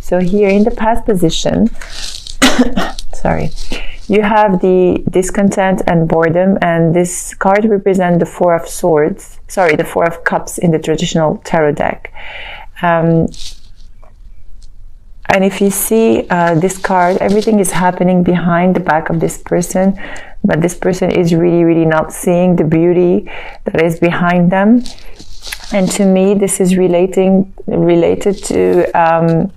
So here in the past position, sorry, you have the discontent and boredom, and this card represents the Four of Swords, sorry, the Four of Cups in the traditional tarot deck. And if you see this card, everything is happening behind the back of this person, but this person is really, really not seeing the beauty that is behind them. And to me, this is related to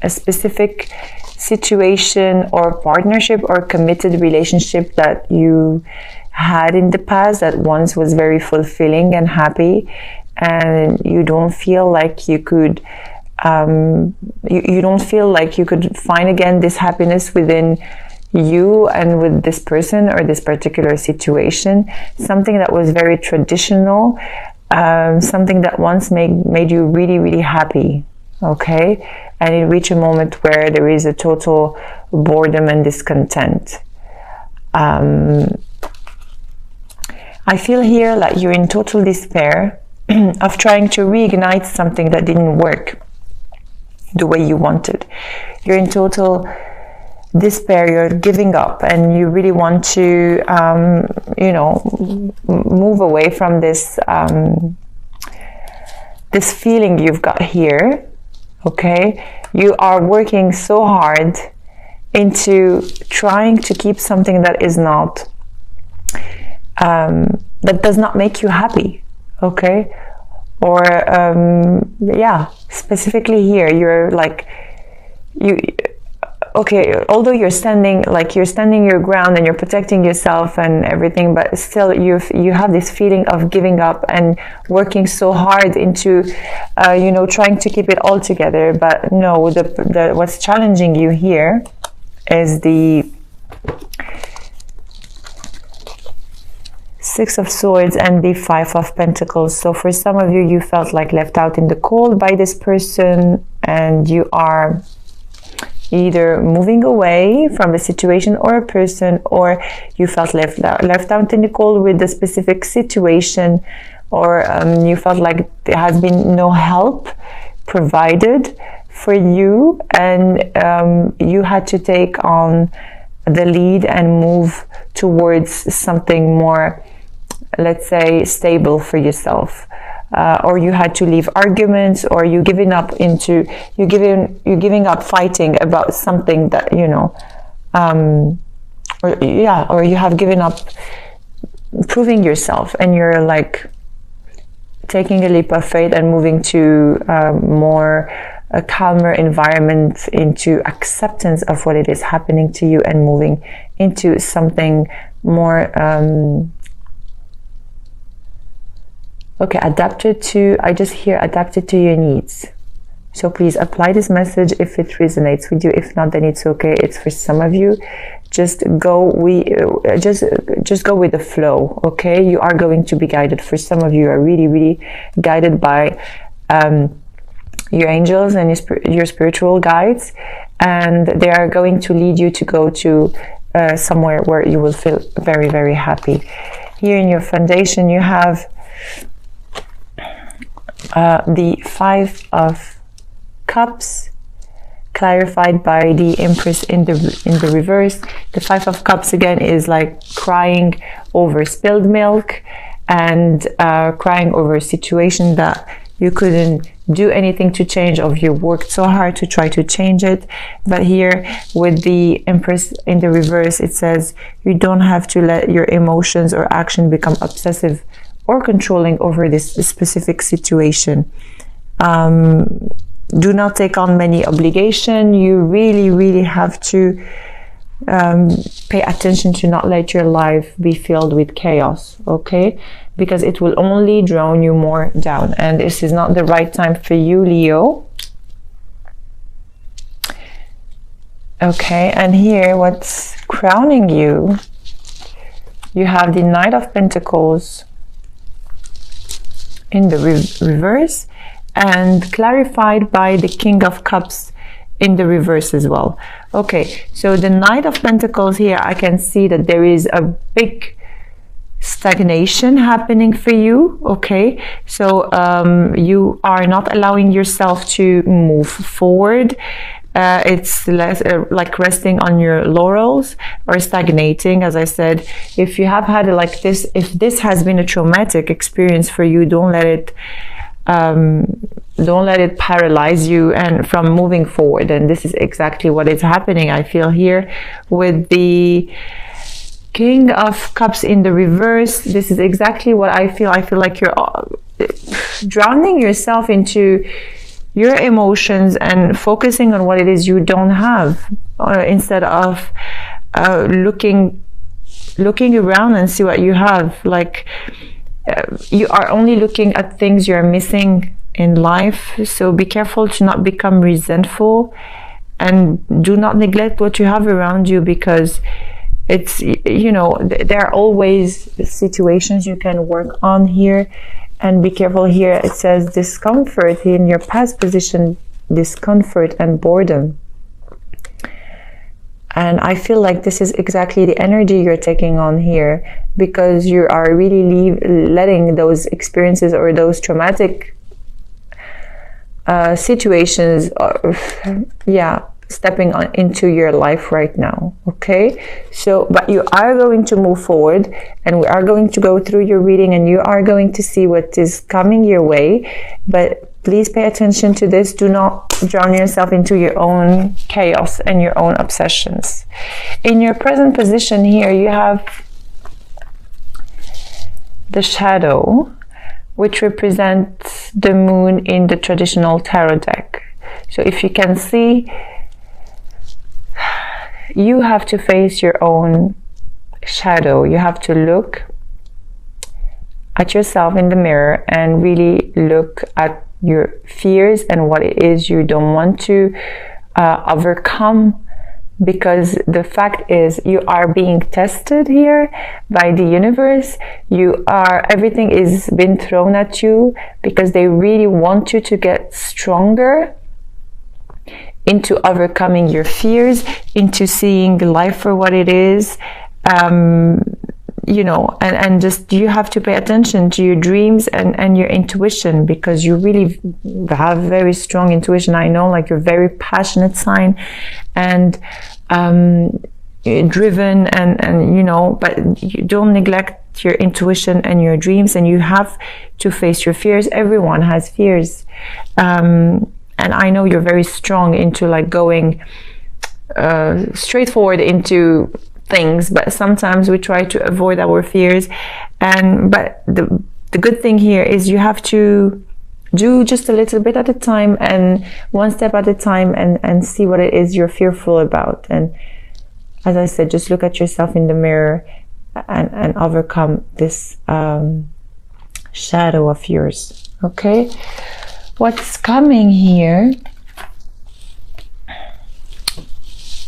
a specific situation or partnership or committed relationship that you had in the past that once was very fulfilling and happy, and you don't feel like you could you don't feel like you could find again this happiness within you and with this person or this particular situation. Something that was very traditional, something that once made you really, really happy, okay? And it reached a moment where there is a total boredom and discontent. I feel here like you're in total despair of trying to reignite something that didn't work the way you wanted. You're in total despair, you're giving up, and you really want to you know, move away from this this feeling you've got here, okay? You are working so hard into trying to keep something that is not that does not make you happy, okay? Or yeah, specifically here, you're like, okay, although you're standing your ground and you're protecting yourself and everything, but still you have this feeling of giving up and working so hard into you know, trying to keep it all together. But no, what's challenging you here is the Six of Swords and the Five of Pentacles. So for some of you, you felt like left out in the cold by this person, and you are either moving away from a situation or a person, or you felt left out in the cold with a specific situation, or you felt like there has been no help provided for you, and you had to take on the lead and move towards something more, let's say, stable for yourself. Or you had to leave arguments, or you're giving up fighting about something that, you know, or you have given up proving yourself, and you're like taking a leap of faith and moving to a calmer environment, into acceptance of what it is happening to you, and moving into something more okay, I just hear adapted to your needs. So please apply this message if it resonates with you. If not, then it's okay. It's for some of you. Just go with the flow, okay? You are going to be guided. For some of you, are really, really guided by your angels and your spiritual guides, and they are going to lead you to go to somewhere where you will feel very, very happy. Here in your foundation, you have the Five of Cups, clarified by the Empress in the reverse. The Five of Cups again is like crying over spilled milk, and crying over a situation that you couldn't do anything to change, or you worked so hard to try to change it. But here with the Empress in the reverse, it says you don't have to let your emotions or action become obsessive or controlling over this specific situation. Do not take on many obligation. You really, really have to pay attention to not let your life be filled with chaos, okay? Because it will only drown you more down, and this is not the right time for you, Leo. Okay, and here what's crowning you, you have the Knight of Pentacles in the reverse, and clarified by the King of Cups in the reverse as well. Okay, so the Knight of Pentacles here, I can see that there is a big stagnation happening for you, okay? So you are not allowing yourself to move forward. It's less like resting on your laurels or stagnating. As I said, if you have had it like this, if this has been a traumatic experience for you, don't let it paralyze you and from moving forward. And this is exactly what is happening, I feel, here with the King of Cups in the reverse. This is exactly what I feel. I feel like you're drowning yourself into your emotions and focusing on what it is you don't have, instead of looking around and see what you have. Like you are only looking at things you're missing in life. So be careful to not become resentful, and do not neglect what you have around you, because it's, you know, there are always situations you can work on here. And be careful here. It says discomfort in your past position, discomfort and boredom. And I feel like this is exactly the energy you're taking on here, because you are really letting those experiences or those traumatic situations, stepping into your life right now. Okay, so but you are going to move forward, and we are going to go through your reading, and you are going to see what is coming your way. But please pay attention to this. Do not drown yourself into your own chaos and your own obsessions. In your present position here, you have the shadow, which represents the moon in the traditional tarot deck. So if you can see, you have to face your own shadow. You have to look at yourself in the mirror and really look at your fears and what it is you don't want to overcome, because the fact is you are being tested here by the universe. Everything is been thrown at you because they really want you to get stronger into overcoming your fears, into seeing life for what it is, you know, and just you have to pay attention to your dreams and your intuition, because you really have very strong intuition. I know, like, you're very passionate sign and driven, and you know, but you don't neglect your intuition and your dreams, and you have to face your fears. Everyone has fears, and I know you're very strong into like going straightforward into things, but sometimes we try to avoid our fears. But the good thing here is you have to do just a little bit at a time, and one step at a time, and see what it is you're fearful about. And as I said, just look at yourself in the mirror and overcome this shadow of yours. Okay, what's coming here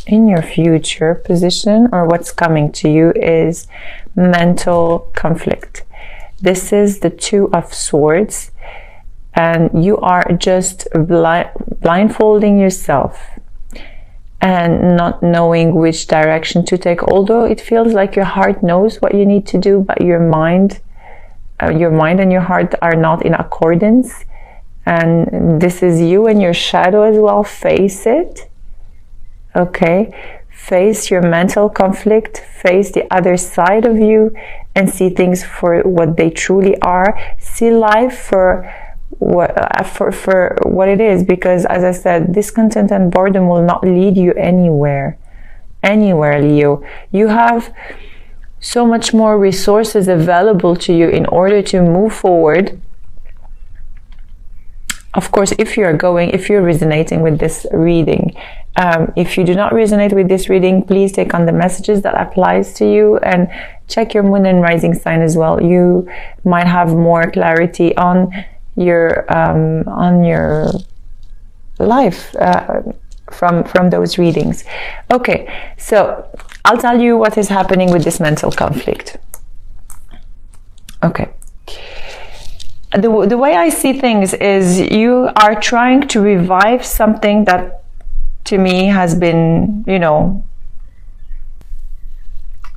in your future position, or what's coming to you, is mental conflict. This is the Two of Swords, and you are just blindfolding yourself and not knowing which direction to take. Although it feels like your heart knows what you need to do, but your mind and your heart are not in accordance. And this is you and your shadow as well. Face it. Okay, face your mental conflict, face the other side of you, and see things for what they truly are. See life for what it is, because as I said, discontent and boredom will not lead you anywhere, Leo. You have so much more resources available to you in order to move forward. Of course, if you're resonating with this reading. If you do not resonate with this reading, please take on the messages that applies to you, and check your moon and rising sign as well. You might have more clarity on your life from those readings. Okay, so I'll tell you what is happening with this mental conflict. Okay. The way I see things is you are trying to revive something that to me has been, you know,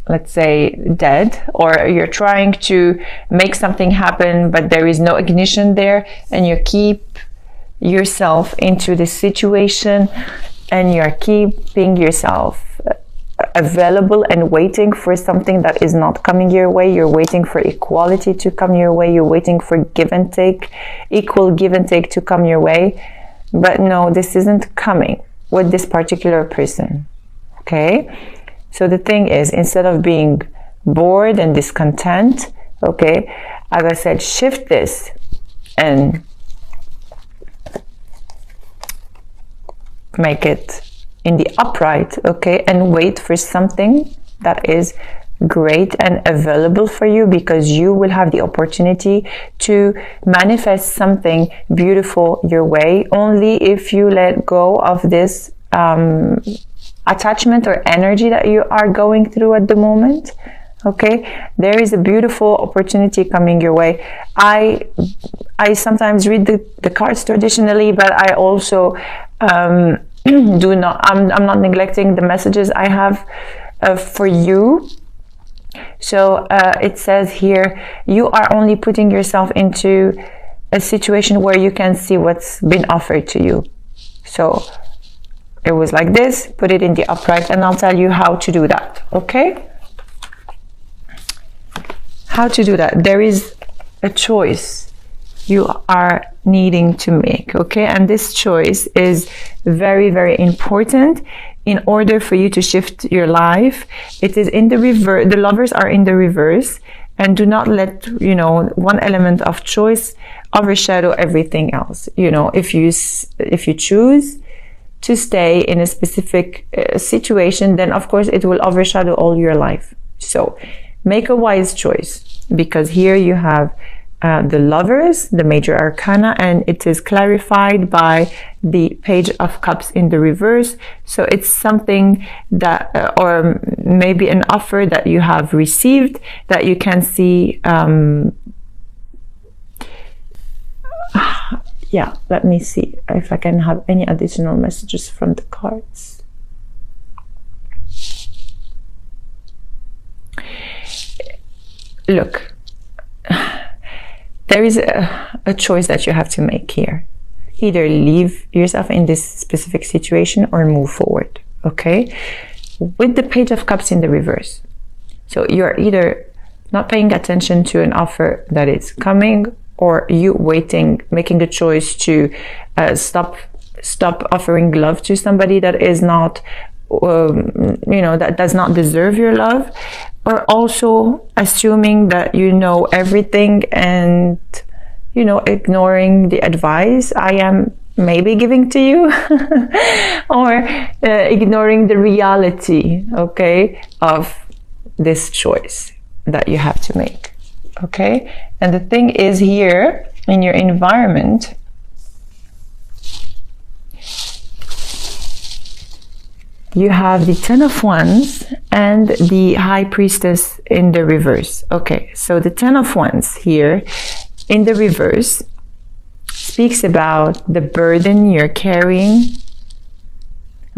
let's say dead, or you're trying to make something happen but there is no ignition there, and you keep yourself into this situation and you're keeping yourself available and waiting for something that is not coming your way. You're waiting for equality to come your way. You're waiting for give and take, equal give and take to come your way. But no, this isn't coming with this particular person. Okay? So the thing is, instead of being bored and discontent, okay, as I said, shift this and make it in the upright, okay, and wait for something that is great and available for you, because you will have the opportunity to manifest something beautiful your way only if you let go of this attachment or energy that you are going through at the moment. Okay, there is a beautiful opportunity coming your way. I sometimes read the cards traditionally, but I also I'm not neglecting the messages I have for you. So it says here, you are only putting yourself into a situation where you can see what's been offered to you. So it was like this, put it in the upright, and I'll tell you how to do that. Okay, how to do that. There is a choice you are needing to make, okay, and this choice is very, very important in order for you to shift your life. It is in the reverse. The lovers are in the reverse, and do not let, you know, one element of choice overshadow everything else. You know, if you choose to stay in a specific situation, then of course it will overshadow all your life. So make a wise choice, because here you have the lovers, the major arcana, and it is clarified by the Page of Cups in the reverse. So it's something that, or maybe an offer that you have received, that you can see. Yeah, let me see if I can have any additional messages from the cards. Look, there is a choice that you have to make here. Either leave yourself in this specific situation or move forward, okay? With the Page of Cups in the reverse. So you're either not paying attention to an offer that is coming, or you waiting, making a choice to stop offering love to somebody that is not, you know, that does not deserve your love, or also assuming that you know everything and, you know, ignoring the advice I am maybe giving to you, or ignoring the reality, okay, of this choice that you have to make. Okay, and the thing is, here in your environment, you have the Ten of Wands and the High Priestess in the reverse. Okay, so the Ten of Wands here in the reverse speaks about the burden you're carrying.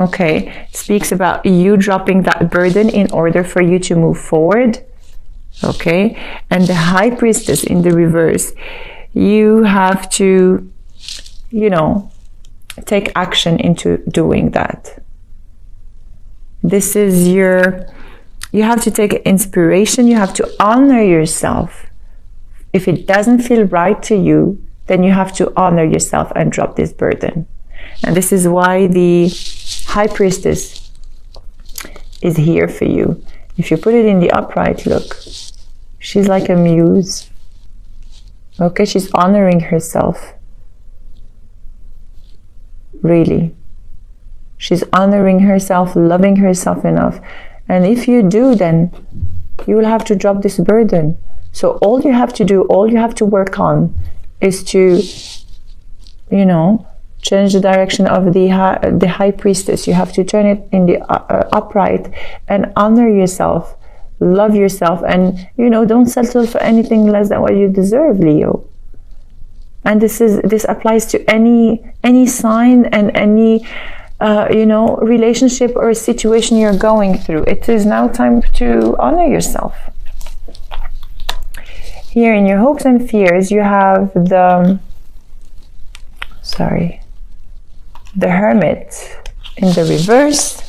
Okay, speaks about you dropping that burden in order for you to move forward. Okay, and the High Priestess in the reverse, you have to, you know, take action into doing that. This is you have to take inspiration, you have to honor yourself. If it doesn't feel right to you, then you have to honor yourself and drop this burden. And this is why the High Priestess is here for you. If you put it in the upright, look, she's like a muse. Okay, she's honoring herself. Really. She's honoring herself, loving herself enough. And if you do, then you will have to drop this burden. So all you have to do, all you have to work on is to, you know, change the direction of the High Priestess. You have to turn it in the upright and honor yourself, love yourself, and, you know, don't settle for anything less than what you deserve, Leo. And this applies to any sign and any you know, relationship or situation you're going through. It is now time to honor yourself. Here in your hopes and fears, you have the Hermit in the reverse.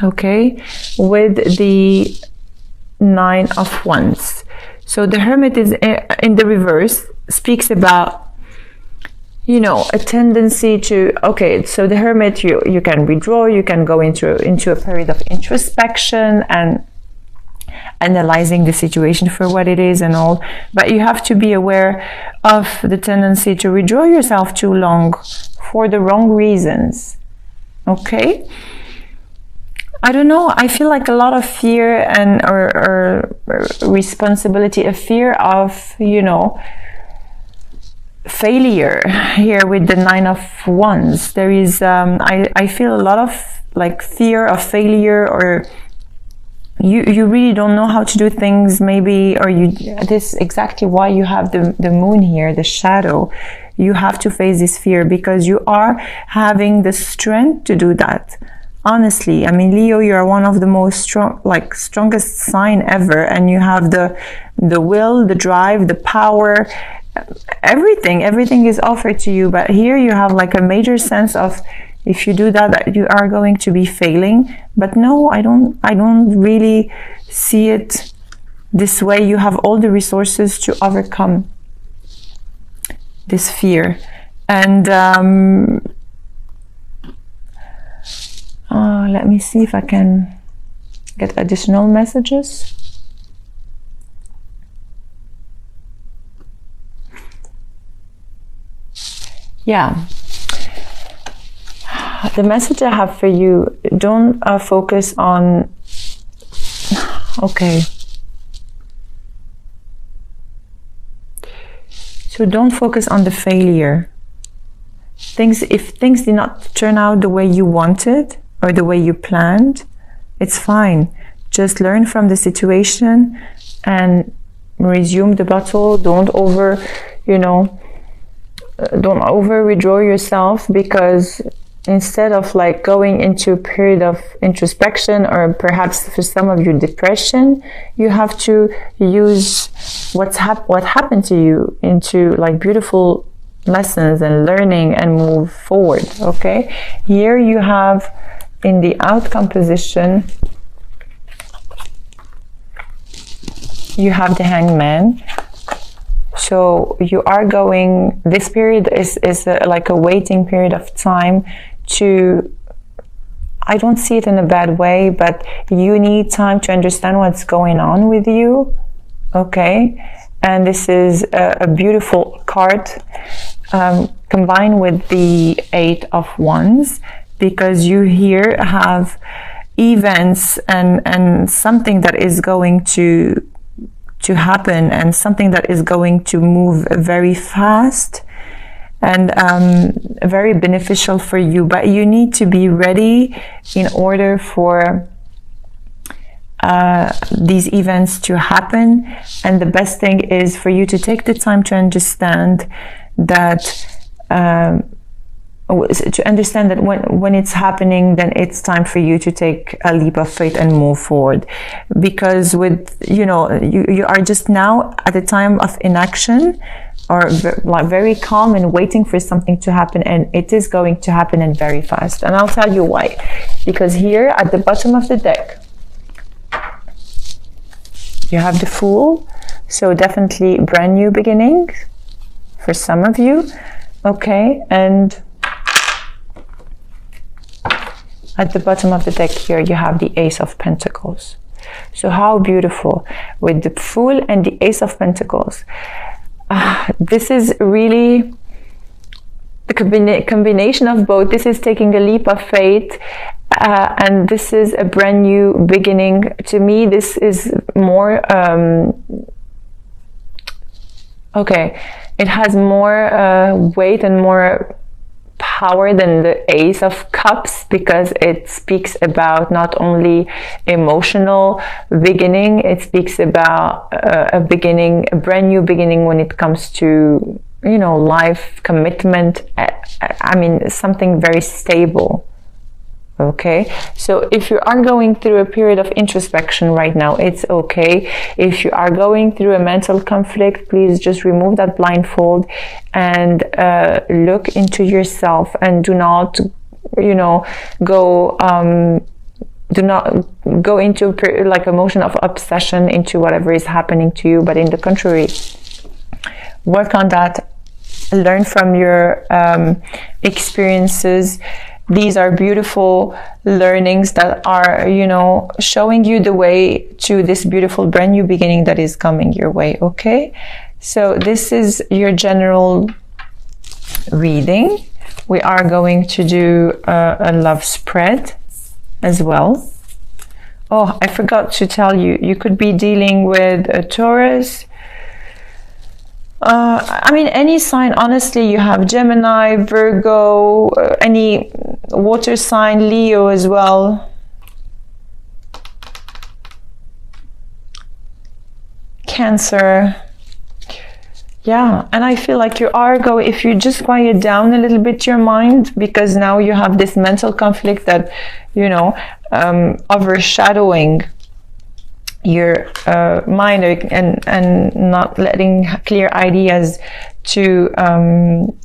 Okay, with the 9 of Wands. So the Hermit is in the reverse, speaks about, you know, a tendency to, okay, so the Hermit, you can withdraw, you can go into a period of introspection and analyzing the situation for what it is and all, but you have to be aware of the tendency to withdraw yourself too long for the wrong reasons. Okay, I don't know, I feel like a lot of fear and or responsibility, a fear of, you know, failure here with the 9 of Wands. There is I feel a lot of like fear of failure, or you really don't know how to do things, maybe, or this is exactly why you have the moon here, the shadow. You have to face this fear because you are having the strength to do that. Honestly, I mean, Leo, you are one of the most strongest sign ever, and you have the will, the drive, the power, everything is offered to you. But here you have like a major sense of, if you do that you are going to be failing. But no, I don't really see it this way. You have all the resources to overcome this fear. And let me see if I can get additional messages. Yeah, the message I have for you, don't focus on, okay, so don't focus on the failure. If things did not turn out the way you wanted or the way you planned, it's fine. Just learn from the situation and resume the battle. Don't over withdraw yourself, because instead of like going into a period of introspection, or perhaps for some of you depression, you have to use what happened to you into like beautiful lessons and learning and move forward. Okay, here you have in the outcome position, you have the Hangman. So you are going, this period is like a waiting period of time to, I don't see it in a bad way, but you need time to understand what's going on with you. Okay, and this is a beautiful card combined with the 8 of Wands, because you here have events and something that is going to happen, and something that is going to move very fast and very beneficial for you. But you need to be ready in order for these events to happen. And the best thing is for you to take the time to understand that when it's happening, then it's time for you to take a leap of faith and move forward. Because with, you are just now at a time of inaction, or like very calm and waiting for something to happen, and it is going to happen, and very fast. And I'll tell you why. Because here at the bottom of the deck, you have the Fool. So definitely brand new beginnings for some of you. Okay, and at the bottom of the deck here, you have the Ace of Pentacles. So how beautiful, with the Fool and the Ace of Pentacles. This is really the combination of both. This is taking a leap of faith, and this is a brand new beginning. To me, this is more, okay, it has more weight and more power than the Ace of Cups, because it speaks about not only emotional beginning, it speaks about a brand new beginning when it comes to, life, commitment. I mean, something very stable. Okay, so if you are going through a period of introspection right now, it's okay. If you are going through a mental conflict, please just remove that blindfold and look into yourself, and do not, you know, go do not go into like emotion of obsession into whatever is happening to you, but in the contrary, work on that, learn from your experiences. These are beautiful learnings that are, you know, showing you the way to this beautiful brand new beginning that is coming your way. Okay, so this is your general reading. We are going to do a love spread as well. Oh, I forgot to tell you, you could be dealing with a Taurus. I mean, any sign, honestly. You have Gemini, Virgo, any water sign, Leo as well. Cancer. Yeah, and I feel like you are going, if you just quiet down a little bit your mind, because now you have this mental conflict that, you know, overshadowing your mind, and not letting clear ideas to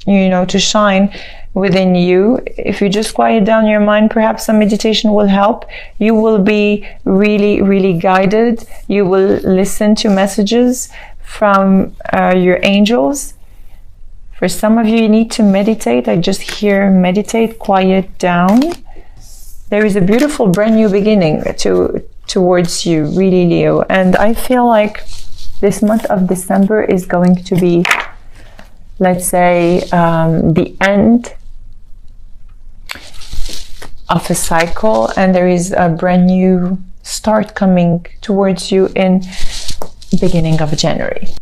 you know, to shine within you. If you just quiet down your mind, perhaps some meditation will help. You will be really, really guided. You will listen to messages from your angels. For some of you, you need to meditate. I just hear meditate, quiet down. There is a beautiful brand new beginning towards you, really, Leo. And I feel like this month of December is going to be, let's say, the end of a cycle, and there is a brand new start coming towards you in beginning of January.